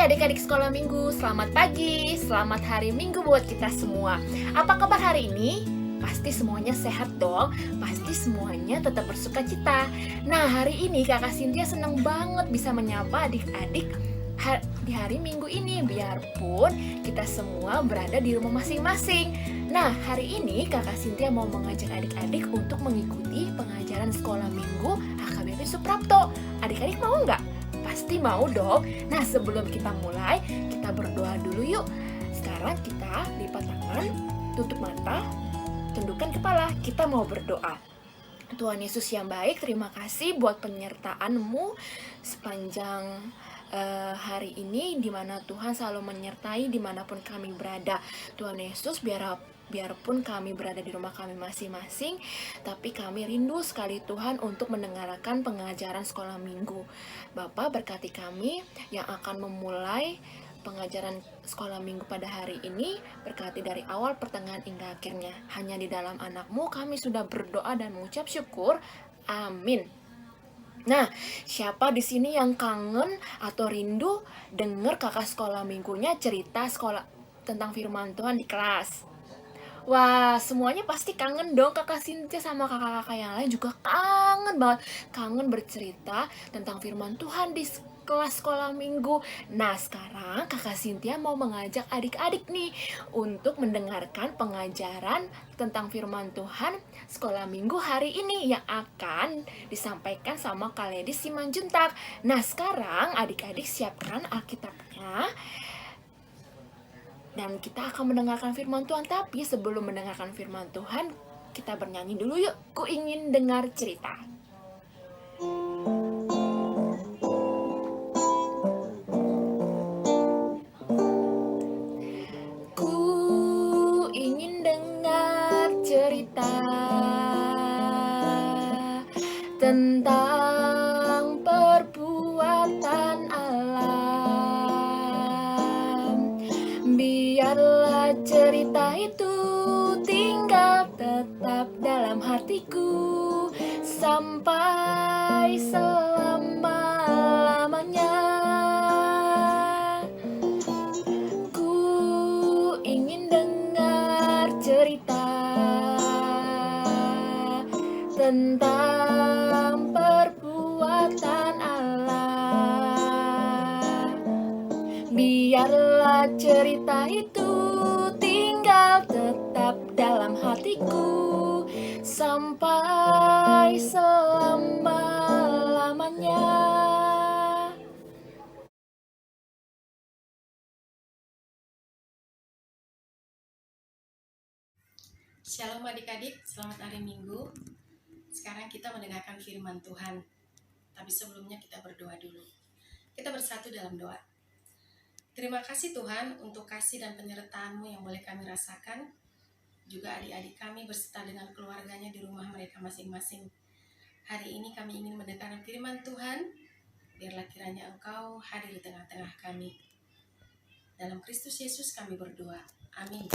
Hai adik-adik sekolah minggu, selamat pagi, selamat hari minggu buat kita semua. Apa kabar hari ini? Pasti semuanya sehat dong, pasti semuanya tetap bersuka cita. Nah, hari ini kakak Cynthia senang banget bisa menyapa adik-adik di hari minggu ini, biarpun kita semua berada di rumah masing-masing. Nah, hari ini kakak Cynthia mau mengajak adik-adik untuk mengikuti pengajaran sekolah minggu HKBP Suprapto. Adik-adik mau nggak? Pasti mau dong. Nah, sebelum kita mulai, kita berdoa dulu yuk. Sekarang kita lipat tangan, tutup mata, tundukkan kepala. Kita mau berdoa. Tuhan Yesus yang baik, terima kasih buat penyertaan-Mu sepanjang hari ini, di mana Tuhan selalu menyertai dimanapun kami berada. Tuhan Yesus, biarpun kami berada di rumah kami masing-masing, tapi kami rindu sekali Tuhan untuk mendengarkan pengajaran sekolah minggu. Bapa, berkati kami yang akan memulai pengajaran sekolah minggu pada hari ini, berkati dari awal, pertengahan, hingga akhirnya. Hanya di dalam anak-Mu kami sudah berdoa dan mengucap syukur. Amin. Nah, siapa di sini yang kangen atau rindu dengar kakak sekolah minggunya cerita sekolah tentang firman Tuhan di kelas? Wah, semuanya pasti kangen dong. Kakak Cynthia sama kakak-kakak yang lain juga kangen banget. Kangen bercerita tentang firman Tuhan di kelas sekolah minggu. Nah, sekarang kakak Cynthia mau mengajak adik-adik nih untuk mendengarkan pengajaran tentang firman Tuhan sekolah minggu hari ini yang akan disampaikan sama Kak Lady Simanjuntak. Nah, sekarang adik-adik siapkan Alkitabnya dan kita akan mendengarkan firman Tuhan. Tapi sebelum mendengarkan firman Tuhan, kita bernyanyi dulu yuk. Ku ingin dengar cerita. Ku ingin dengar cerita tentang perbuatan alam. Biarlah cerita itu tinggal tetap dalam hatiku sampai selama-lamanya. Ku ingin dengar cerita tentang perbuatan Allah. Biarlah cerita itu tinggal tetap dalam hatiku sampai selama-lamanya. Shalom adik-adik, selamat hari Minggu. Sekarang kita mendengarkan firman Tuhan. Tapi sebelumnya kita berdoa dulu. Kita bersatu dalam doa. Terima kasih Tuhan untuk kasih dan penyertaan-Mu yang boleh kami rasakan. Juga adik-adik kami berserta dengan keluarganya di rumah mereka masing-masing. Hari ini kami ingin mendengarkan firman Tuhan. Biarlah kiranya Engkau hadir di tengah-tengah kami. Dalam Kristus Yesus kami berdoa. Amin.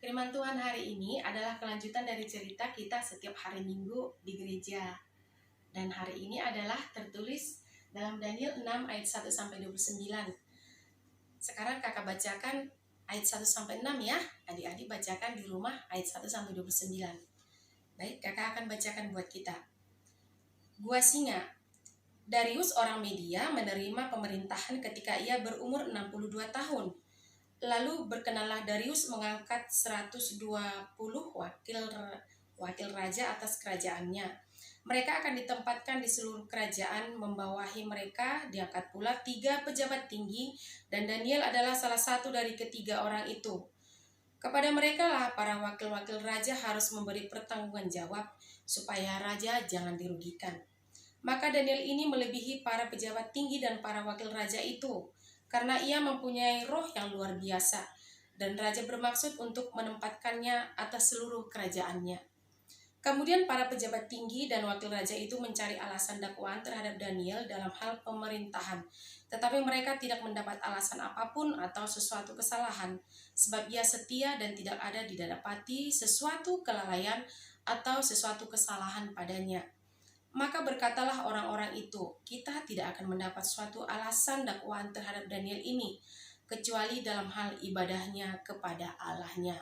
Firman Tuhan hari ini adalah kelanjutan dari cerita kita setiap hari Minggu di gereja. Dan hari ini adalah tertulis dalam Daniel 6 ayat 1-29. Sekarang kakak bacakan ayat 1-6 ya. Adik-adik bacakan di rumah ayat 1-29. Baik, kakak akan bacakan buat kita. Gua Singa. Darius orang Media menerima pemerintahan ketika ia berumur 62 tahun. Lalu berkenanlah Darius mengangkat 120 wakil raja atas kerajaannya. Mereka akan ditempatkan di seluruh kerajaan, membawahi mereka diangkat pula 3 pejabat tinggi, dan Daniel adalah salah satu dari ketiga orang itu. Kepada mereka lah para wakil-wakil raja harus memberi pertanggungan jawab, supaya raja jangan dirugikan. Maka Daniel ini melebihi para pejabat tinggi dan para wakil raja itu, karena ia mempunyai roh yang luar biasa, dan raja bermaksud untuk menempatkannya atas seluruh kerajaannya. Kemudian para pejabat tinggi dan wakil raja itu mencari alasan dakwaan terhadap Daniel dalam hal pemerintahan, tetapi mereka tidak mendapat alasan apapun atau sesuatu kesalahan, sebab ia setia dan tidak ada didapati sesuatu kelalaian atau sesuatu kesalahan padanya. Maka berkatalah orang-orang itu, kita tidak akan mendapat suatu alasan dakwaan terhadap Daniel ini, kecuali dalam hal ibadahnya kepada Allahnya.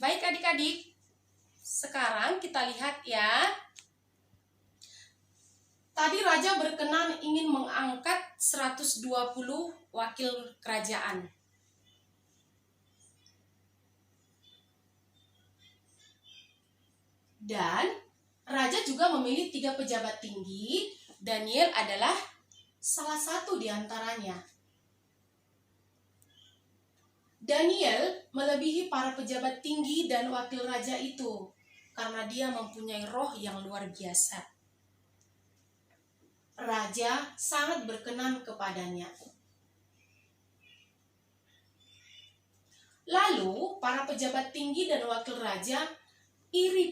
Baik adik-adik, sekarang kita lihat ya. Tadi raja berkenan ingin mengangkat 120 wakil kerajaan. Dan raja juga memilih 3 pejabat tinggi. Daniel adalah salah satu di antaranya. Daniel melebihi para pejabat tinggi dan wakil raja itu karena dia mempunyai roh yang luar biasa. Raja sangat berkenan kepadanya. Lalu para pejabat tinggi dan wakil raja iri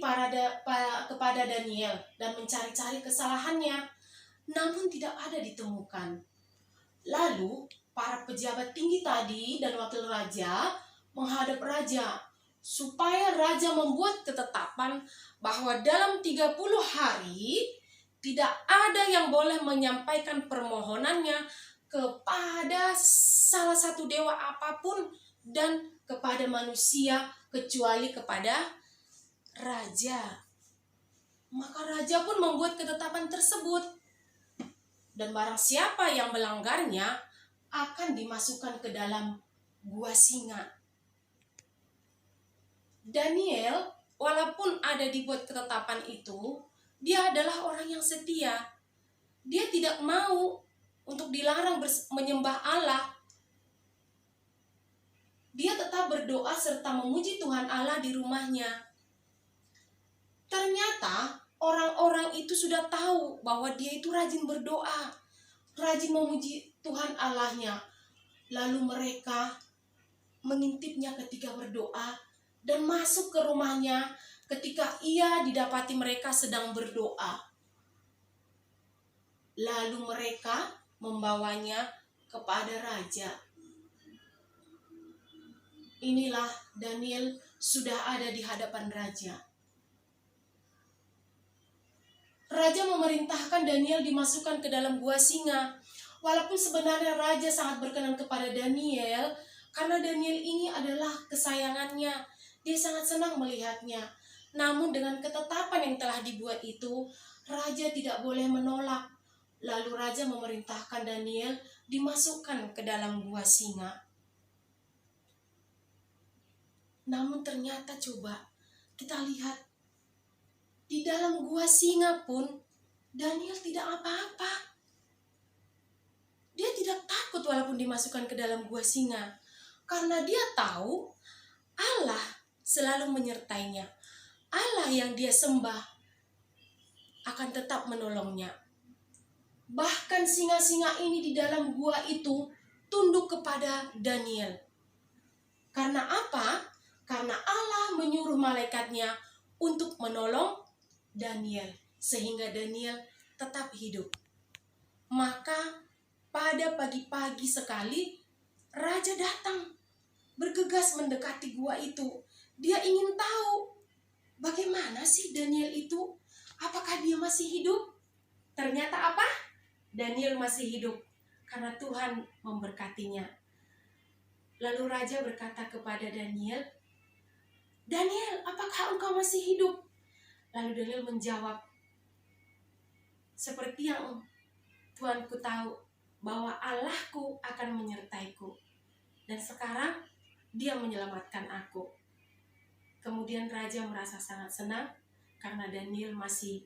kepada Daniel dan mencari-cari kesalahannya, namun tidak ada ditemukan. Lalu para pejabat tinggi tadi dan wakil raja menghadap raja supaya raja membuat ketetapan bahwa dalam 30 hari tidak ada yang boleh menyampaikan permohonannya kepada salah satu dewa apapun dan kepada manusia kecuali kepada raja. Maka raja pun membuat ketetapan tersebut. Dan barang siapa yang melanggarnya akan dimasukkan ke dalam gua singa. Daniel, walaupun ada dibuat ketetapan itu, dia adalah orang yang setia. Dia tidak mau untuk dilarang menyembah Allah. Dia tetap berdoa serta memuji Tuhan Allah di rumahnya. Ternyata orang-orang itu sudah tahu bahwa dia itu rajin berdoa, rajin memuji Tuhan Allahnya. Lalu mereka mengintipnya ketika berdoa dan masuk ke rumahnya ketika ia didapati mereka sedang berdoa. Lalu mereka membawanya kepada raja. Inilah Daniel sudah ada di hadapan raja. Raja memerintahkan Daniel dimasukkan ke dalam gua singa. Walaupun sebenarnya raja sangat berkenan kepada Daniel, karena Daniel ini adalah kesayangannya. Dia sangat senang melihatnya. Namun dengan ketetapan yang telah dibuat itu, raja tidak boleh menolak. Lalu raja memerintahkan Daniel dimasukkan ke dalam gua singa. Namun ternyata coba kita lihat, di dalam gua singa pun Daniel tidak apa-apa. Dia tidak takut walaupun dimasukkan ke dalam gua singa. Karena dia tahu Allah selalu menyertainya. Allah yang dia sembah akan tetap menolongnya. Bahkan singa-singa ini di dalam gua itu tunduk kepada Daniel. Karena apa? Karena Allah menyuruh malaikatnya untuk menolong Daniel, sehingga Daniel tetap hidup. Maka pada pagi-pagi sekali, raja datang, bergegas mendekati gua itu. Dia ingin tahu, bagaimana sih Daniel itu? Apakah dia masih hidup? Ternyata apa? Daniel masih hidup, karena Tuhan memberkatinya. Lalu raja berkata kepada Daniel, "Daniel, apakah engkau masih hidup?" Lalu Daniel menjawab, "Seperti yang Tuanku tahu, bahwa Allahku akan menyertaiku. Dan sekarang dia menyelamatkan aku." Kemudian raja merasa sangat senang karena Daniel masih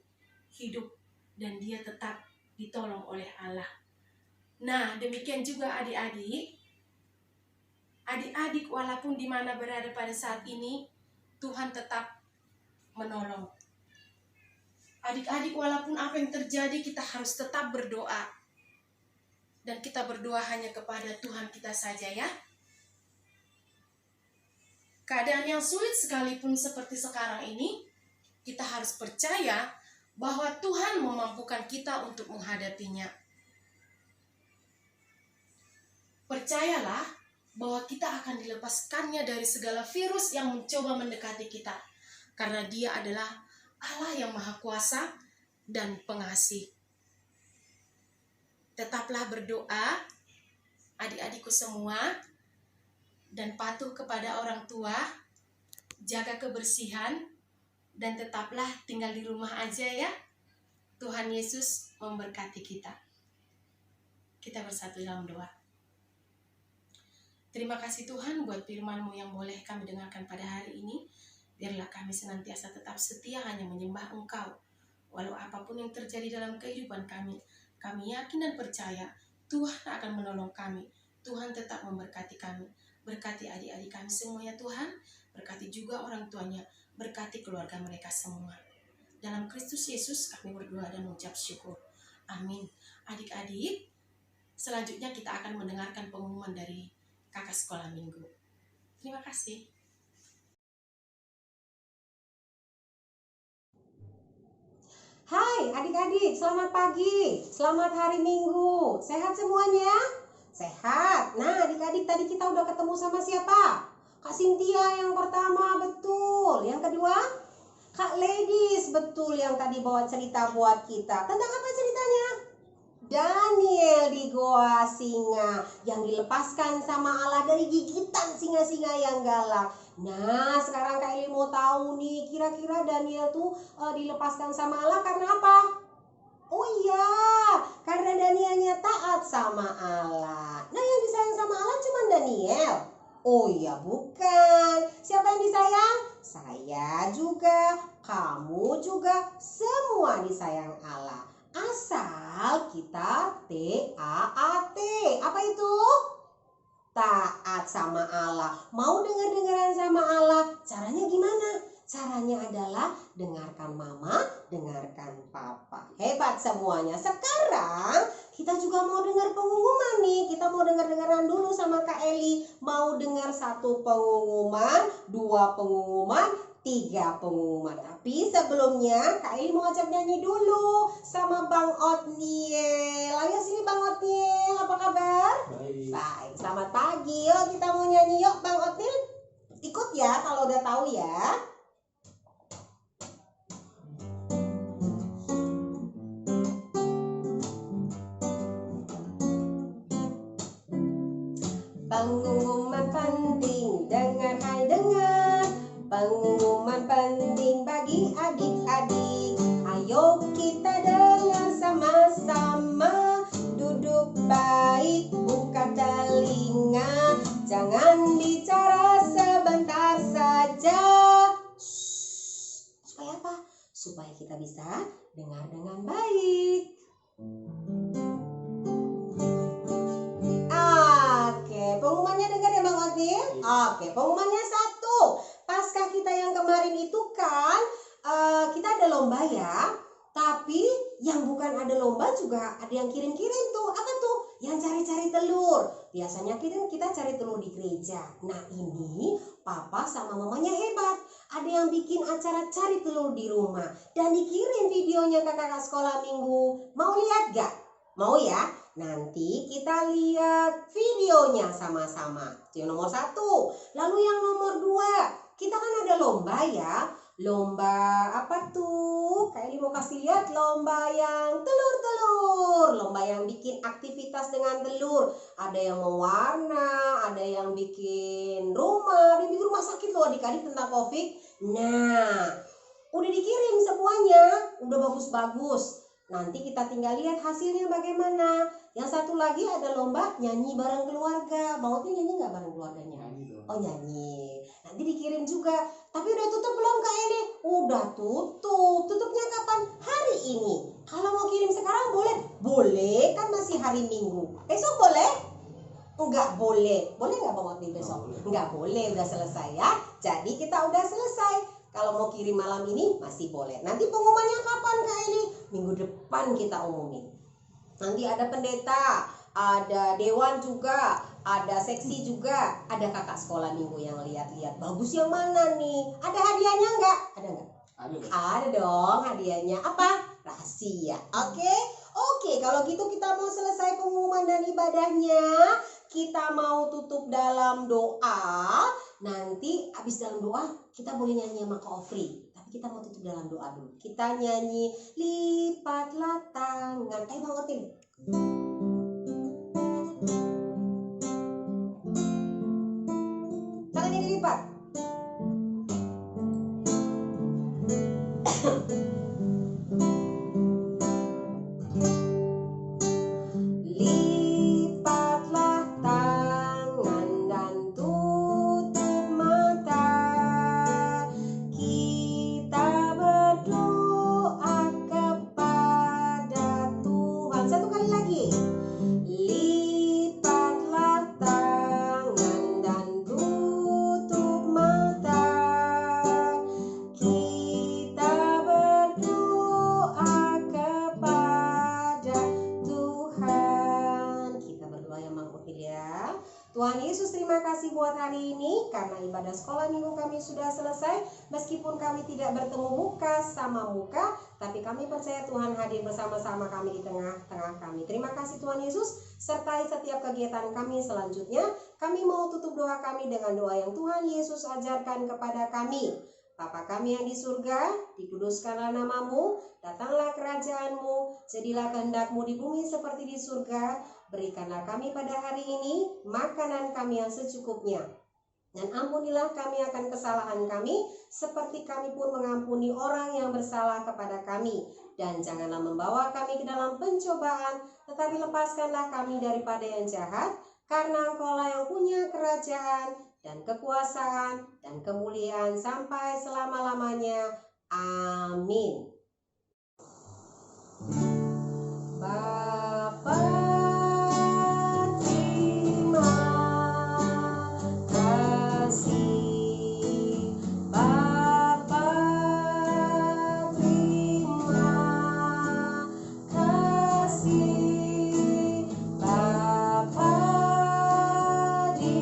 hidup dan dia tetap ditolong oleh Allah. Nah, demikian juga adik-adik. Adik-adik walaupun di mana berada pada saat ini, Tuhan tetap menolong. Adik-adik walaupun apa yang terjadi, kita harus tetap berdoa. Dan kita berdoa hanya kepada Tuhan kita saja ya. Keadaan yang sulit sekalipun seperti sekarang ini, kita harus percaya bahwa Tuhan memampukan kita untuk menghadapinya. Percayalah bahwa kita akan dilepaskannya dari segala virus yang mencoba mendekati kita. Karena Dia adalah Allah yang Maha Kuasa dan pengasih. Tetaplah berdoa, adik-adikku semua, dan patuh kepada orang tua, jaga kebersihan, dan tetaplah tinggal di rumah aja ya. Tuhan Yesus memberkati kita. Kita bersatu dalam doa. Terima kasih Tuhan buat firman-Mu yang boleh kami dengarkan pada hari ini. Biarlah kami senantiasa tetap setia hanya menyembah Engkau. Walau apapun yang terjadi dalam kehidupan kami yakin dan percaya Tuhan akan menolong kami. Tuhan tetap memberkati kami. Berkati adik-adik kami semua ya Tuhan. Berkati juga orang tuanya. Berkati keluarga mereka semua. Dalam Kristus Yesus kami berdoa dan mengucap syukur. Amin. Adik-adik, selanjutnya kita akan mendengarkan pengumuman dari kakak sekolah minggu. Terima kasih. Hai adik-adik, selamat pagi, selamat hari Minggu. Sehat semuanya? Sehat. Nah adik-adik, tadi kita udah ketemu sama siapa? Kak Cynthia yang pertama, betul. Yang kedua? Kak Ladies, betul, yang tadi bawa cerita buat kita. Tentang apa ceritanya? Daniel di Goa Singa yang dilepaskan sama Allah dari gigitan singa-singa yang galak. Nah, sekarang Kak Eli mau tahu nih, kira-kira Daniel tuh dilepaskan sama Allah karena apa? Oh iya, karena Danielnya taat sama Allah. Nah, yang disayang sama Allah cuma Daniel. Oh iya, bukan. Siapa yang disayang? Saya juga, kamu juga, semua disayang Allah. Asal kita taat. Apa itu? Taat sama Allah. Mau dengar-dengaran sama Allah, caranya gimana? Caranya adalah dengarkan mama, dengarkan papa. Hebat semuanya. Sekarang kita juga mau dengar pengumuman nih. Kita mau dengar-dengaran dulu sama Kak Eli. Mau dengar 1 pengumuman, 2 pengumuman, 3 pengumuman. Tapi sebelumnya Kak Eli mau ngajak nyanyi dulu sama Bang Otniel. Ayo sini Bang Otniel, apa kabar? Baik, selamat pagi. Yuk kita mau nyanyi yuk Bang Otniel. Ikut ya kalau udah tahu ya. Pengumuman penting, dengar hai dengar. Pengumuman penting bagi adik-adik. Ayo kita dengar sama-sama. Duduk baik, buka telinga. Jangan bicara sebentar saja. Supaya apa? Supaya kita bisa dengar dengan baik. Pengumumannya dengar ya Bang Odil? Oke, pengumumannya 1. Pasca kita yang kemarin itu kan kita ada lomba ya. Tapi yang bukan ada lomba juga ada yang kirim-kirim tuh. Apa tuh? Yang cari-cari telur. Biasanya kita cari telur di gereja. Nah ini papa sama mamanya hebat. Ada yang bikin acara cari telur di rumah. Dan dikirim videonya ke kakak sekolah minggu. Mau lihat gak? Mau ya? Nanti kita lihat videonya sama-sama. Itu yang nomor 1. Lalu yang nomor 2, kita kan ada lomba ya. Lomba apa tuh? Kak Eli mau kasih lihat lomba yang telur-telur. Lomba yang bikin aktivitas dengan telur. Ada yang mewarna, ada yang bikin rumah, ada yang bikin rumah sakit loh adik-adik tentang COVID. Nah, udah dikirim semuanya, udah bagus-bagus. Nanti kita tinggal lihat hasilnya bagaimana. Yang satu lagi ada lomba nyanyi bareng keluarga. Maunya nyanyi nggak bareng keluarganya? Oh nyanyi. Nanti dikirim juga. Tapi udah tutup belum Kak Eli? Udah tutup. Tutupnya kapan? Hari ini. Kalau mau kirim sekarang boleh? Boleh, kan masih hari Minggu. Besok boleh? Enggak boleh. Boleh nggak Bang Otni besok? Enggak boleh, udah selesai ya. Jadi kita udah selesai. Kalau mau kirim malam ini masih boleh. Nanti pengumumannya kapan Kak Eli? Minggu depan kita umumin. Nanti ada pendeta, ada dewan juga, ada seksi juga, ada kakak sekolah minggu yang lihat-lihat bagus yang mana nih. Ada hadiahnya enggak? Ada enggak? Ada dong hadiahnya. Apa? Rahasia. Oke, kalau gitu kita mau selesai pengumuman dan ibadahnya. Kita mau tutup dalam doa. Nanti habis dalam doa kita boleh nyanyi sama Kak Ofri. Tapi Tapi kita mau tutup dalam doa dulu. Kita nyanyi lipatlah tangan. Ayo Bang Otin. Tangannya dilipat. Lipatlah tangan dan tutup mata. Kita berdoa kepada Tuhan. Satu kali lagi. Lipatlah tangan dan tutup mata. Kita berdoa kepada Tuhan. Kita berdoa ya Mang Opil ya. Tuhan Yesus, terima kasih buat hari ini karena ibadah sekolah minggu kami sudah selesai. Meskipun kami tidak bertemu muka sama muka, tapi kami percaya Tuhan hadir bersama-sama kami di tengah-tengah kami. Terima kasih Tuhan Yesus, sertai setiap kegiatan kami selanjutnya. Kami mau tutup doa kami dengan doa yang Tuhan Yesus ajarkan kepada kami. Bapa kami yang di surga, dikuduskanlah namamu, datanglah kerajaanmu, jadilah kehendak-mu di bumi seperti di surga. Berikanlah kami pada hari ini makanan kami yang secukupnya. Dan ampunilah kami akan kesalahan kami, seperti kami pun mengampuni orang yang bersalah kepada kami. Dan janganlah membawa kami ke dalam pencobaan, tetapi lepaskanlah kami daripada yang jahat, karena Engkaulah yang punya kerajaan, dan kekuasaan, dan kemuliaan sampai selama-lamanya. Amin. Bapa, terima kasih. Bapa, terima kasih. Bapa di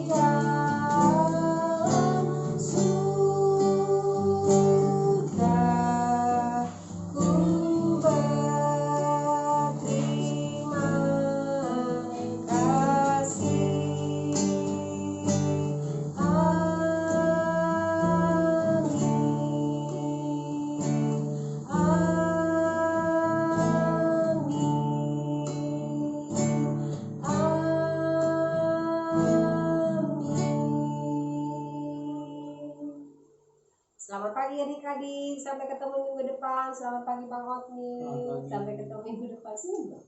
dalam surga, ku berterima kasih. Selamat pagi adik-adik, sampai ketemu minggu depan. Selamat pagi Bang Otni, sampai ketemu minggu depan. Sini Bang.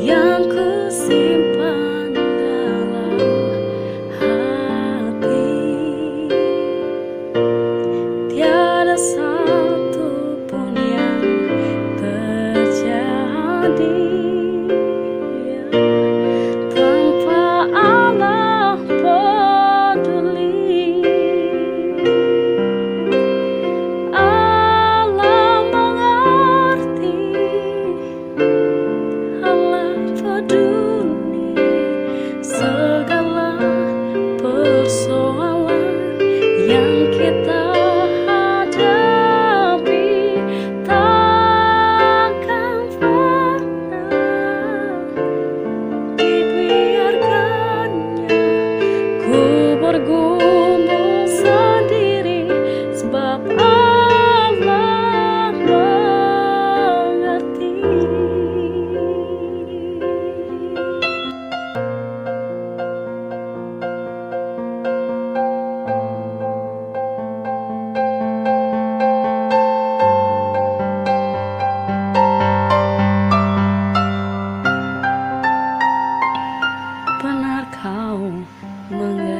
yang ku simpan dalam hati. Tiada satu pun yang terjadi tanpa Allah peduli. Allah mengerti, Allah peduli segala persoalan yang kita hadapi. Takkan pernah dibiarkannya ku bergumul sendiri, sebab Allah mengerti. Benar kau mengerti